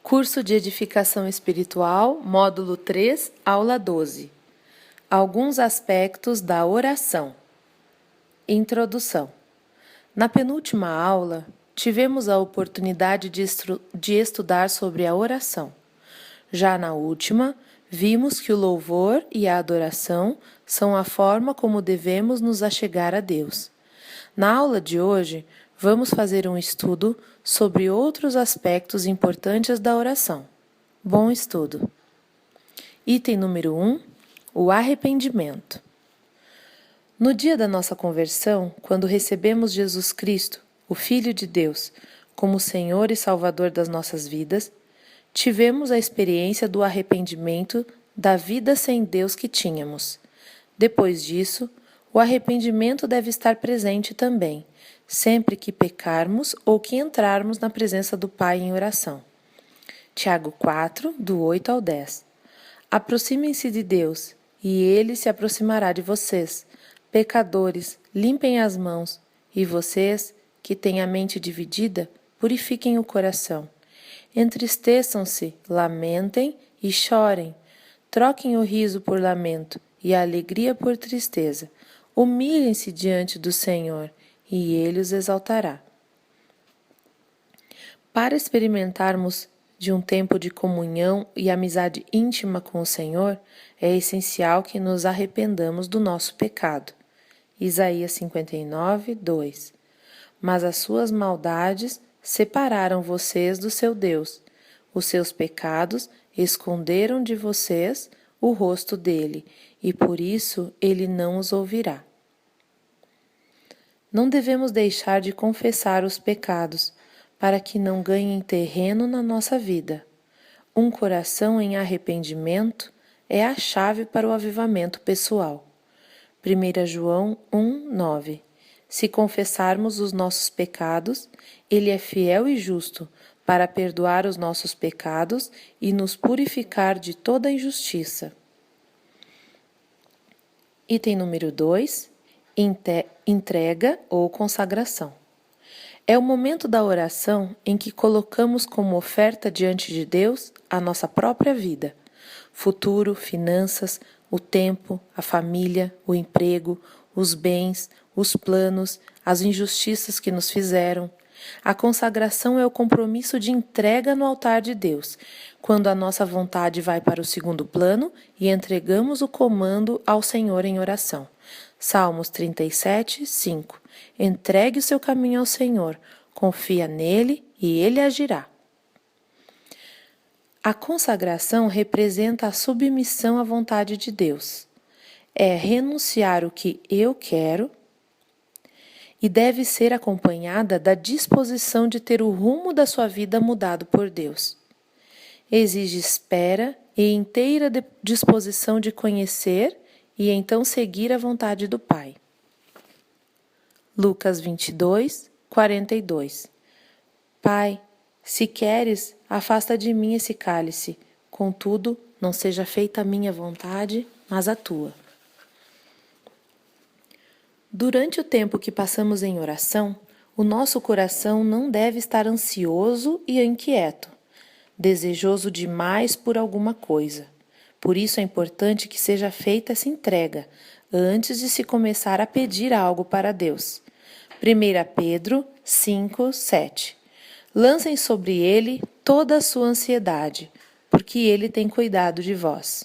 Curso de Edificação Espiritual, Módulo 3, Aula 12. Alguns aspectos da oração. Introdução. Na penúltima aula, tivemos a oportunidade de estudar sobre a oração. Já na última, vimos que o louvor e a adoração são a forma como devemos nos achegar a Deus. Na aula de hoje, vamos fazer um estudo sobre outros aspectos importantes da oração. Bom estudo! Item número 1, o arrependimento. No dia da nossa conversão, quando recebemos Jesus Cristo, o Filho de Deus, como Senhor e Salvador das nossas vidas, tivemos a experiência do arrependimento da vida sem Deus que tínhamos. Depois disso, o arrependimento deve estar presente também, sempre que pecarmos ou que entrarmos na presença do Pai em oração. Tiago 4, do 8 ao 10. Aproximem-se de Deus, e Ele se aproximará de vocês. Pecadores, limpem as mãos, e vocês, que têm a mente dividida, purifiquem o coração. Entristeçam-se, lamentem e chorem. Troquem o riso por lamento e a alegria por tristeza. Humilhem-se diante do Senhor, e Ele os exaltará. Para experimentarmos de um tempo de comunhão e amizade íntima com o Senhor, é essencial que nos arrependamos do nosso pecado. Isaías 59, 2. Mas as suas maldades separaram vocês do seu Deus. Os seus pecados esconderam de vocês o rosto dele, e por isso ele não os ouvirá. Não devemos deixar de confessar os pecados, para que não ganhem terreno na nossa vida. Um coração em arrependimento é a chave para o avivamento pessoal. 1 João 1, 9. Se confessarmos os nossos pecados, Ele é fiel e justo para perdoar os nossos pecados e nos purificar de toda injustiça. Item número 2. Entrega ou consagração. É o momento da oração em que colocamos como oferta diante de Deus a nossa própria vida, futuro, finanças, o tempo, a família, o emprego, os bens, os planos, as injustiças que nos fizeram. A consagração é o compromisso de entrega no altar de Deus, quando a nossa vontade vai para o segundo plano e entregamos o comando ao Senhor em oração. Salmos 37, 5. Entregue o seu caminho ao Senhor, confia nele e ele agirá. A consagração representa a submissão à vontade de Deus. É renunciar o que eu quero e deve ser acompanhada da disposição de ter o rumo da sua vida mudado por Deus. Exige espera e inteira disposição de conhecer e então seguir a vontade do Pai. Lucas 22, 42. Pai, se queres, afasta de mim esse cálice, contudo, não seja feita a minha vontade, mas a tua. Durante o tempo que passamos em oração, o nosso coração não deve estar ansioso e inquieto, desejoso demais por alguma coisa. Por isso é importante que seja feita essa entrega, antes de se começar a pedir algo para Deus. 1 Pedro 5, 7. Lancem sobre ele toda a sua ansiedade, porque ele tem cuidado de vós.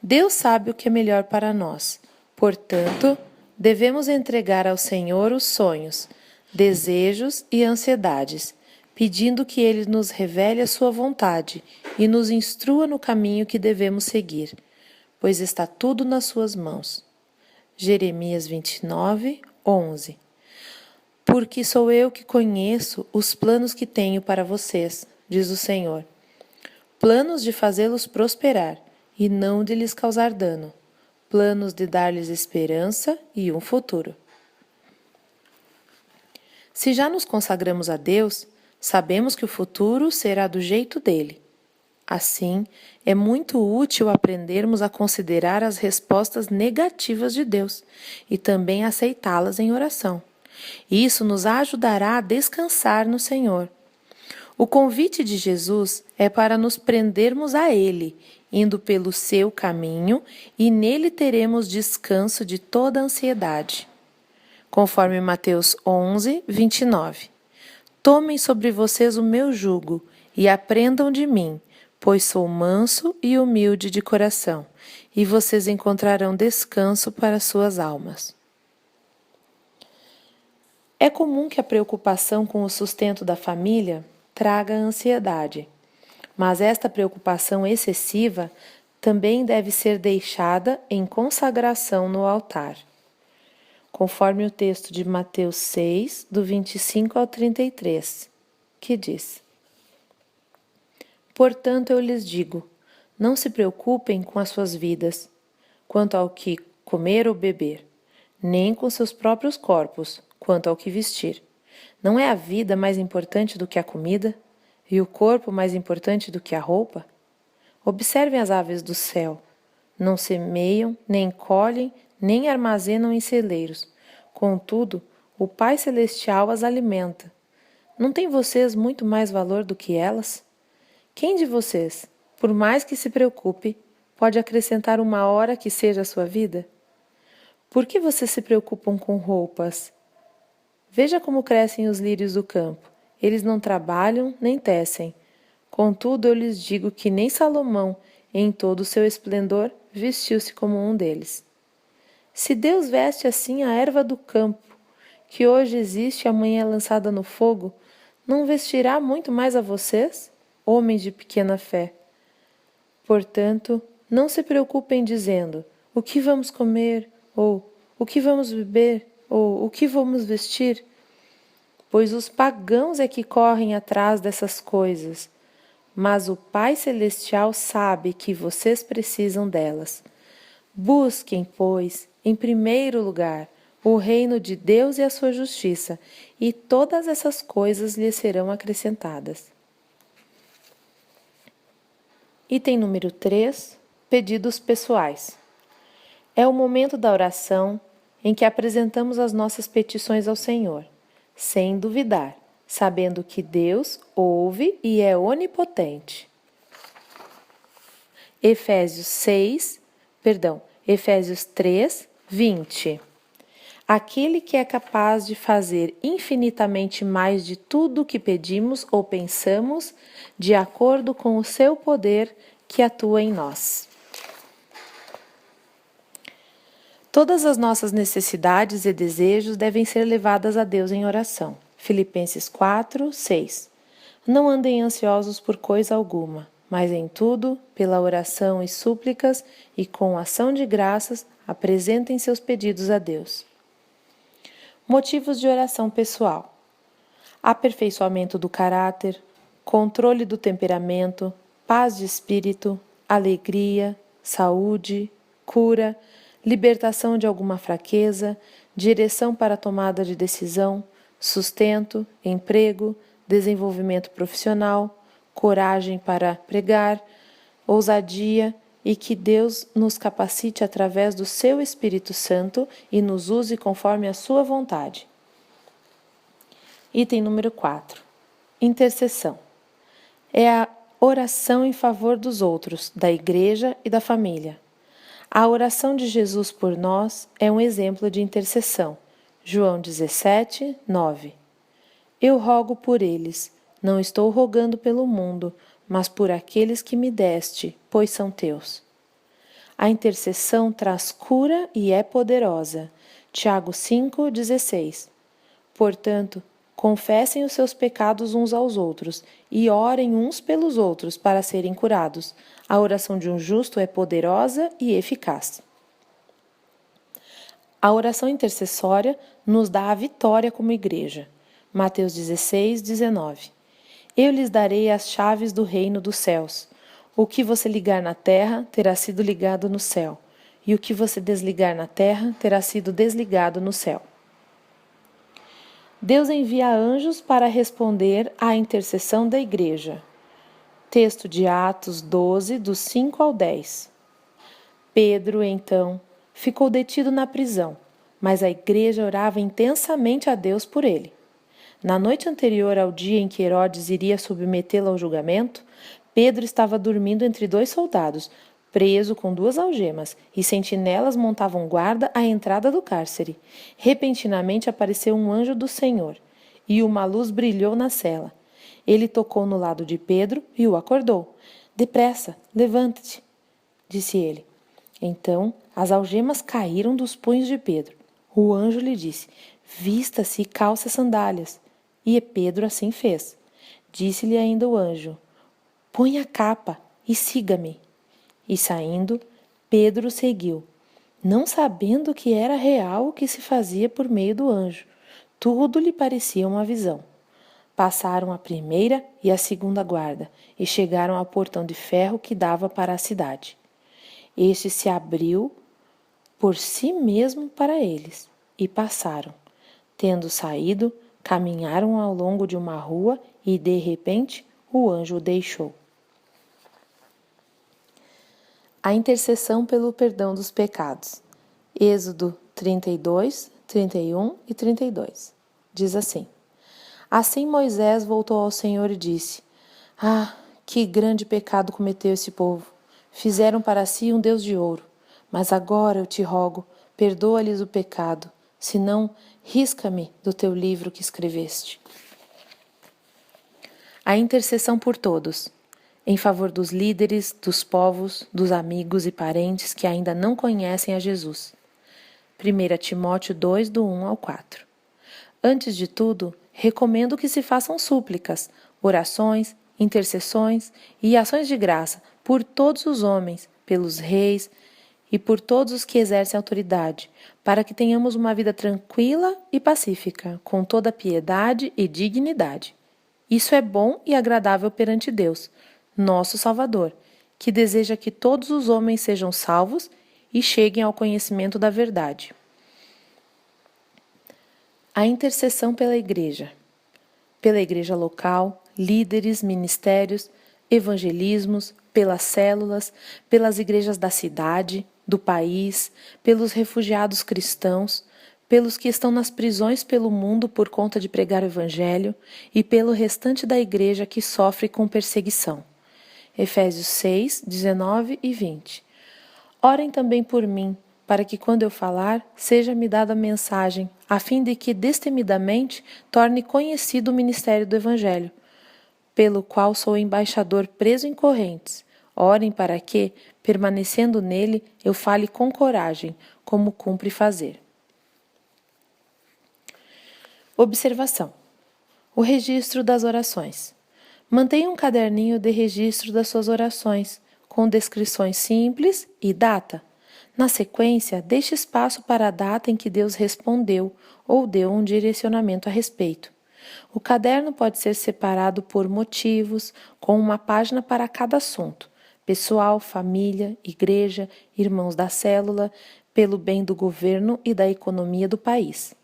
Deus sabe o que é melhor para nós, portanto, devemos entregar ao Senhor os sonhos, desejos e ansiedades, pedindo que Ele nos revele a sua vontade e nos instrua no caminho que devemos seguir, pois está tudo nas suas mãos. Jeremias 29, 11. Porque sou eu que conheço os planos que tenho para vocês, diz o Senhor. Planos de fazê-los prosperar e não de lhes causar dano. Planos de dar-lhes esperança e um futuro. Se já nos consagramos a Deus, sabemos que o futuro será do jeito dele. Assim, é muito útil aprendermos a considerar as respostas negativas de Deus e também aceitá-las em oração. Isso nos ajudará a descansar no Senhor. O convite de Jesus é para nos prendermos a Ele, indo pelo seu caminho, e nele teremos descanso de toda ansiedade. Conforme Mateus 11, 29. Tomem sobre vocês o meu jugo e aprendam de mim, pois sou manso e humilde de coração, e vocês encontrarão descanso para suas almas. É comum que a preocupação com o sustento da família traga ansiedade, mas esta preocupação excessiva também deve ser deixada em consagração no altar, conforme o texto de Mateus 6, do 25 ao 33, que diz: Portanto, eu lhes digo, não se preocupem com as suas vidas, quanto ao que comer ou beber, nem com seus próprios corpos, quanto ao que vestir. Não é a vida mais importante do que a comida, e o corpo mais importante do que a roupa? Observem as aves do céu. Não semeiam, nem colhem, nem armazenam em celeiros. Contudo, o Pai Celestial as alimenta. Não têm vocês muito mais valor do que elas? Quem de vocês, por mais que se preocupe, pode acrescentar uma hora que seja a sua vida? Por que vocês se preocupam com roupas? Veja como crescem os lírios do campo. Eles não trabalham nem tecem. Contudo, eu lhes digo que nem Salomão, em todo o seu esplendor, vestiu-se como um deles. Se Deus veste assim a erva do campo, que hoje existe e amanhã é lançada no fogo, não vestirá muito mais a vocês, homens de pequena fé? Portanto, não se preocupem dizendo, o que vamos comer, ou o que vamos beber, ou o que vamos vestir? Pois os pagãos é que correm atrás dessas coisas, mas o Pai Celestial sabe que vocês precisam delas. Busquem, pois, em primeiro lugar, o reino de Deus e a sua justiça, e todas essas coisas lhes serão acrescentadas. Item número 3, pedidos pessoais. É o momento da oração em que apresentamos as nossas petições ao Senhor, sem duvidar, sabendo que Deus ouve e é onipotente. Efésios 3, 20. Aquele que é capaz de fazer infinitamente mais de tudo o que pedimos ou pensamos, de acordo com o seu poder que atua em nós. Todas as nossas necessidades e desejos devem ser levadas a Deus em oração. Filipenses 4, 6. Não andem ansiosos por coisa alguma, mas em tudo, pela oração e súplicas e com ação de graças, apresentem seus pedidos a Deus. Motivos de oração pessoal: aperfeiçoamento do caráter, controle do temperamento, paz de espírito, alegria, saúde, cura, libertação de alguma fraqueza, direção para a tomada de decisão, sustento, emprego, desenvolvimento profissional, coragem para pregar, ousadia e que Deus nos capacite através do seu Espírito Santo e nos use conforme a sua vontade. Item número 4. Intercessão. É a oração em favor dos outros, da igreja e da família. A oração de Jesus por nós é um exemplo de intercessão. João 17, 9. Eu rogo por eles, não estou rogando pelo mundo, mas por aqueles que me deste, pois são teus. A intercessão traz cura e é poderosa. Tiago 5,16. Portanto, confessem os seus pecados uns aos outros e orem uns pelos outros para serem curados. A oração de um justo é poderosa e eficaz. A oração intercessória nos dá a vitória como igreja. Mateus 16, 19. Eu lhes darei as chaves do reino dos céus. O que você ligar na terra terá sido ligado no céu, e o que você desligar na terra terá sido desligado no céu. Deus envia anjos para responder à intercessão da igreja. Texto de Atos 12, dos 5 ao 10. Pedro, então, ficou detido na prisão, mas a igreja orava intensamente a Deus por ele. Na noite anterior ao dia em que Herodes iria submetê-lo ao julgamento, Pedro estava dormindo entre 2 soldados, preso com 2 algemas, e sentinelas montavam guarda à entrada do cárcere. Repentinamente apareceu um anjo do Senhor, e uma luz brilhou na cela. Ele tocou no lado de Pedro e o acordou. Depressa, levanta-te, disse ele. Então as algemas caíram dos punhos de Pedro. O anjo lhe disse: vista-se e calça as sandálias. E Pedro assim fez. Disse-lhe ainda o anjo: põe a capa e siga-me. E saindo, Pedro seguiu, não sabendo que era real o que se fazia por meio do anjo. Tudo lhe parecia uma visão. Passaram a primeira e a segunda guarda e chegaram ao portão de ferro que dava para a cidade. Este se abriu por si mesmo para eles e passaram. Tendo saído, caminharam ao longo de uma rua e, de repente, o anjo o deixou. A intercessão pelo perdão dos pecados. Êxodo 32, 31 e 32. Diz assim: assim Moisés voltou ao Senhor e disse: ah, que grande pecado cometeu esse povo! Fizeram para si um Deus de ouro. Mas agora eu te rogo, perdoa-lhes o pecado, senão risca-me do teu livro que escreveste. A intercessão por todos, em favor dos líderes, dos povos, dos amigos e parentes que ainda não conhecem a Jesus. 1 Timóteo 2, do 1 ao 4. Antes de tudo, recomendo que se façam súplicas, orações, intercessões e ações de graça por todos os homens, pelos reis e por todos os que exercem autoridade, para que tenhamos uma vida tranquila e pacífica, com toda piedade e dignidade. Isso é bom e agradável perante Deus, nosso Salvador, que deseja que todos os homens sejam salvos e cheguem ao conhecimento da verdade. A intercessão pela igreja local, líderes, ministérios, evangelismos, pelas células, pelas igrejas da cidade, do país, pelos refugiados cristãos, pelos que estão nas prisões pelo mundo por conta de pregar o evangelho e pelo restante da igreja que sofre com perseguição. Efésios 6, 19 e 20. Orem também por mim, para que quando eu falar, seja-me dada a mensagem, a fim de que destemidamente torne conhecido o ministério do Evangelho, pelo qual sou embaixador preso em correntes. Orem para que, permanecendo nele, eu fale com coragem, como cumpre fazer. Observação: o registro das orações. Mantenha um caderninho de registro das suas orações, com descrições simples e data. Na sequência, deixe espaço para a data em que Deus respondeu ou deu um direcionamento a respeito. O caderno pode ser separado por motivos, com uma página para cada assunto: pessoal, família, igreja, irmãos da célula, pelo bem do governo e da economia do país.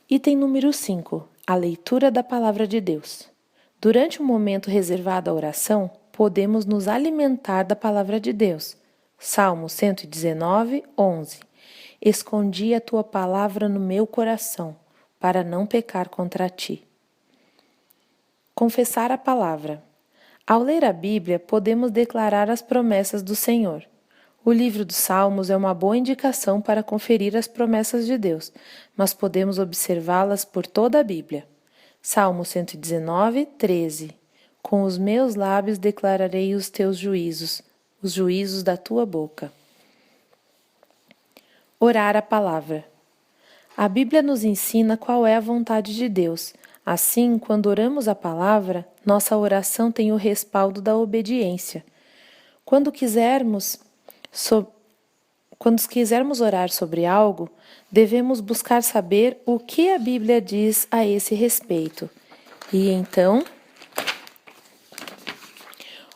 Item número 5. A leitura da Palavra de Deus. Durante um momento reservado à oração, podemos nos alimentar da Palavra de Deus. Salmo 119, 11. Escondi a tua palavra no meu coração, para não pecar contra ti. Confessar a palavra. Ao ler a Bíblia, podemos declarar as promessas do Senhor. O livro dos Salmos é uma boa indicação para conferir as promessas de Deus, mas podemos observá-las por toda a Bíblia. Salmo 119, 13. Com os meus lábios declararei os teus juízos, os juízos da tua boca. Orar a palavra. A Bíblia nos ensina qual é a vontade de Deus. Assim, quando oramos a palavra, nossa oração tem o respaldo da obediência. Quando quisermos orar sobre algo, devemos buscar saber o que a Bíblia diz a esse respeito. E então,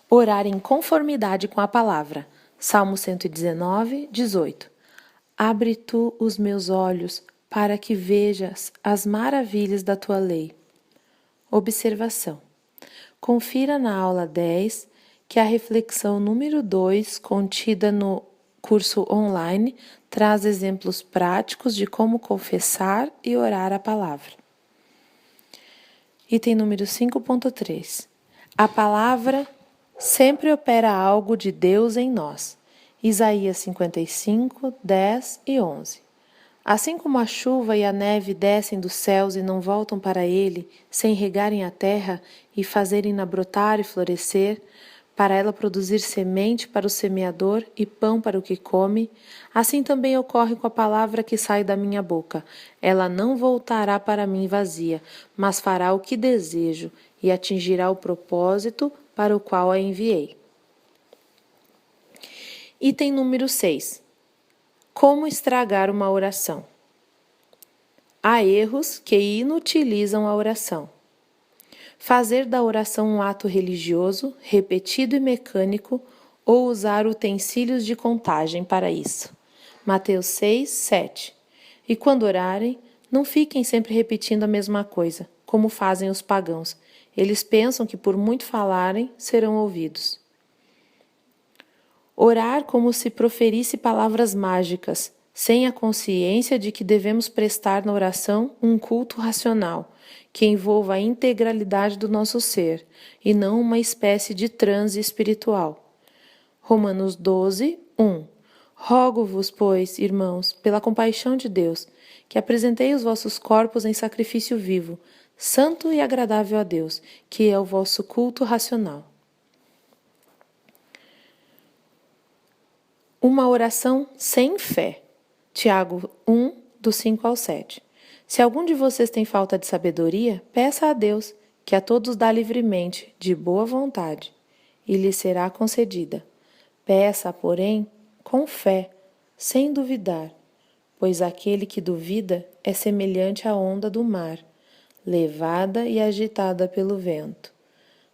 orar em conformidade com a palavra. Salmo 119, 18. Abre tu os meus olhos para que vejas as maravilhas da tua lei. Observação. Confira na aula 10 que a reflexão número 2, contida no curso online, traz exemplos práticos de como confessar e orar a palavra. Item número 5.3. A palavra sempre opera algo de Deus em nós. Isaías 55, 10 e 11. Assim como a chuva e a neve descem dos céus e não voltam para ele, sem regarem a terra e fazerem-na brotar e florescer, para ela produzir semente para o semeador e pão para o que come, assim também ocorre com a palavra que sai da minha boca. Ela não voltará para mim vazia, mas fará o que desejo e atingirá o propósito para o qual a enviei. Item número 6. Como estragar uma oração? Há erros que inutilizam a oração. Fazer da oração um ato religioso, repetido e mecânico, ou usar utensílios de contagem para isso. Mateus 6, 7. E quando orarem, não fiquem sempre repetindo a mesma coisa, como fazem os pagãos. Eles pensam que por muito falarem, serão ouvidos. Orar como se proferisse palavras mágicas, sem a consciência de que devemos prestar na oração um culto racional, que envolva a integralidade do nosso ser, e não uma espécie de transe espiritual. Romanos 12, 1. Rogo-vos, pois, irmãos, pela compaixão de Deus, que apresentei os vossos corpos em sacrifício vivo, santo e agradável a Deus, que é o vosso culto racional. Uma oração sem fé. Tiago 1, do 5 ao 7. Se algum de vocês tem falta de sabedoria, peça a Deus, que a todos dá livremente, de boa vontade, e lhe será concedida. Peça, porém, com fé, sem duvidar, pois aquele que duvida é semelhante à onda do mar, levada e agitada pelo vento.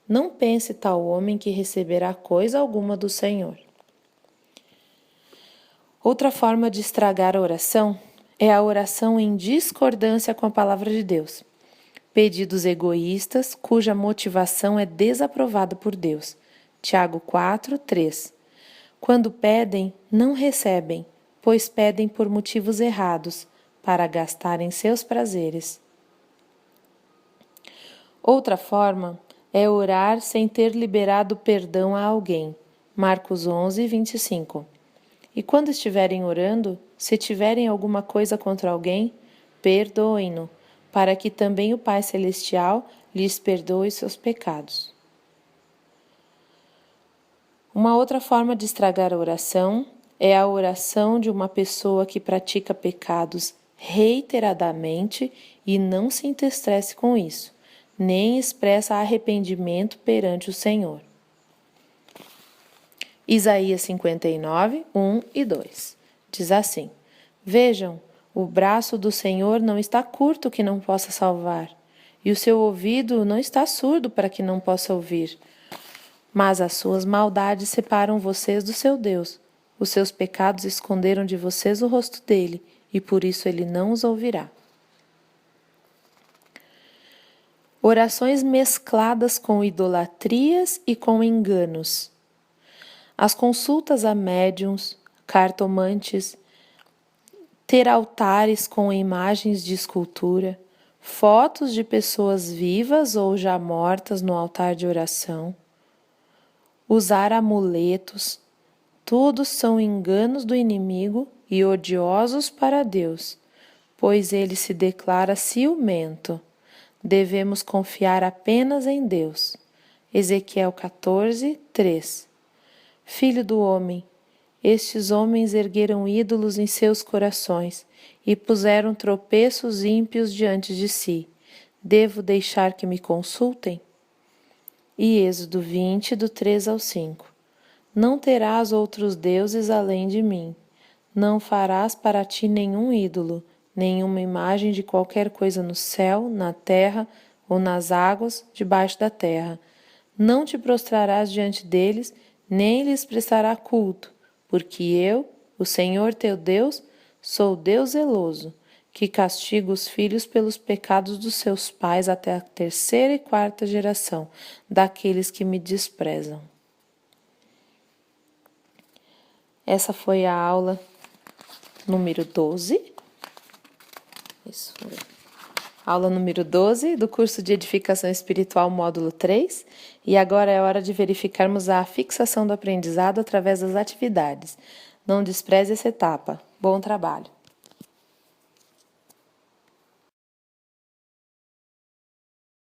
Não pense tal homem que receberá coisa alguma do Senhor. Outra forma de estragar a oração é a oração em discordância com a palavra de Deus. Pedidos egoístas cuja motivação é desaprovada por Deus. Tiago 4, 3. Quando pedem, não recebem, pois pedem por motivos errados, para gastarem seus prazeres. Outra forma é orar sem ter liberado perdão a alguém. Marcos 11, 25. E quando estiverem orando, se tiverem alguma coisa contra alguém, perdoem-no, para que também o Pai Celestial lhes perdoe seus pecados. Uma outra forma de estragar a oração é a oração de uma pessoa que pratica pecados reiteradamente e não se entristece com isso, nem expressa arrependimento perante o Senhor. Isaías 59, 1 e 2. Diz assim: Vejam, o braço do Senhor não está curto que não possa salvar, e o seu ouvido não está surdo para que não possa ouvir. Mas as suas maldades separam vocês do seu Deus. Os seus pecados esconderam de vocês o rosto dele, e por isso ele não os ouvirá. Orações mescladas com idolatrias e com enganos. As consultas a médiuns, cartomantes, ter altares com imagens de escultura, fotos de pessoas vivas ou já mortas no altar de oração, usar amuletos, todos são enganos do inimigo e odiosos para Deus, pois ele se declara ciumento. Devemos confiar apenas em Deus. Ezequiel 14, 3. Filho do homem, estes homens ergueram ídolos em seus corações e puseram tropeços ímpios diante de si. Devo deixar que me consultem? E Êxodo 20, do 3 ao 5. Não terás outros deuses além de mim. Não farás para ti nenhum ídolo, nenhuma imagem de qualquer coisa no céu, na terra ou nas águas debaixo da terra. Não te prostrarás diante deles, nem lhes prestará culto, porque eu, o Senhor teu Deus, sou Deus zeloso, que castigo os filhos pelos pecados dos seus pais até a 3ª e 4ª geração daqueles que me desprezam. Essa foi a aula número 12. Isso foi. Aula número 12 do curso de Edificação Espiritual, módulo 3, e agora é hora de verificarmos a fixação do aprendizado através das atividades. Não despreze essa etapa. Bom trabalho!